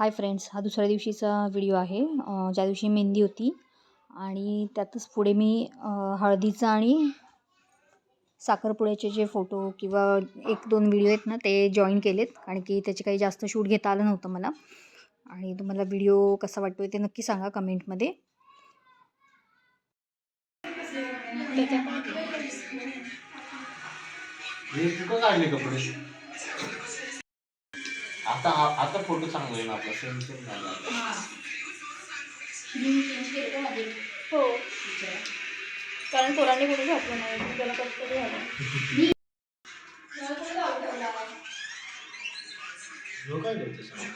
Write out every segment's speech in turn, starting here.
Hi friends, हा दुसऱ्या दिवशीचा व्हिडिओ आहे ज्या दिवशी मेहंदी होती आणि त्यातच पुढे मी हळदीचा आणि साखरपुड्याचे जे फोटो किंवा एक दोन व्हिडिओ आहेत ना ते जॉईन केलेत, कारण की त्याचे काही जास्त शूट घेता आलं नव्हतं मला. आणि तुम्हाला व्हिडिओ कसा वाटतोय ते नक्की सांगा कमेंटमध्ये. आता आता फोटो चांगला आहे ना आपला सेम सेम झाला. हो, कारण पोरांनी कुठे घातलं नाही, त्याला कसं तरी झालं. जो काय करते सांग.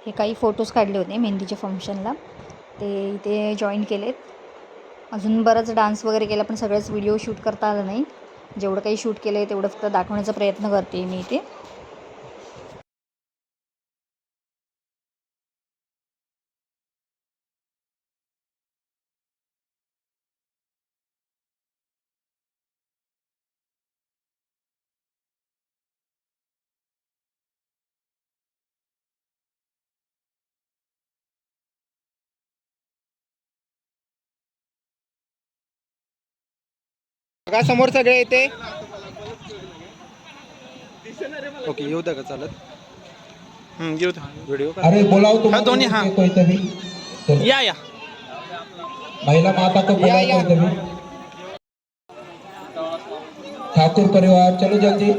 हे काही फोटोज काढले होते मेहंदीच्या फंक्शनला, ते इथे जॉईन केलेत. अजून बराच डान्स वगैरे केला, पण सगळंच व्हिडिओ शूट करता आलं नाही. जेवढं काही शूट केलं आहे तेवढं फक्त दाखवण्याचा प्रयत्न करते मी इथे. बघा समोर सगळे येते. ओके, येऊ द्या का चालत. येऊ द्या व्हिडिओ. अरे बुलाओ तुम दोन्ही. हाँ, कोई तभी या महिला माता को बुलाओ कोई तभी. ठाकुर परिवार चलो जल्दी.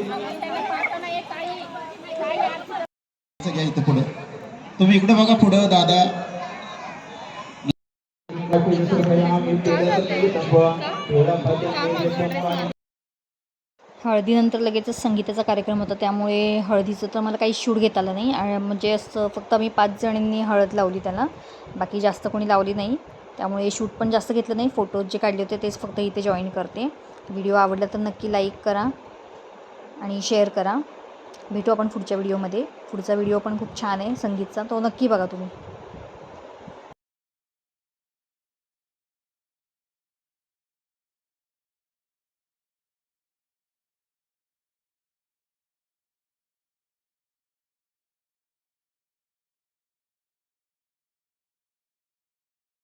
घ्या इथे पुढे, तुम्ही इकडे बघा पुढे दादा. हळदीनंतर लगेचच संगीताचा कार्यक्रम होता, त्यामुळे हळदीचं तर मला काही शूट घेता आलं नाही. म्हणजे असं फक्त आम्ही 5 जणांनी हळद लावली त्याला, बाकी जास्त कोणी लावली नाही. त्यामुळे शूट पण जास्त घेतलं नाही. फोटोज जे काढले होते तेच फक्त इथे जॉईन करते. व्हिडिओ आवडला तर नक्की लाईक करा आणि शेअर करा. भेटू आपण पुढच्या व्हिडिओमध्ये. पुढचा व्हिडिओ पण खूप छान आहे संगीतचा, तो नक्की बघा तुम्ही.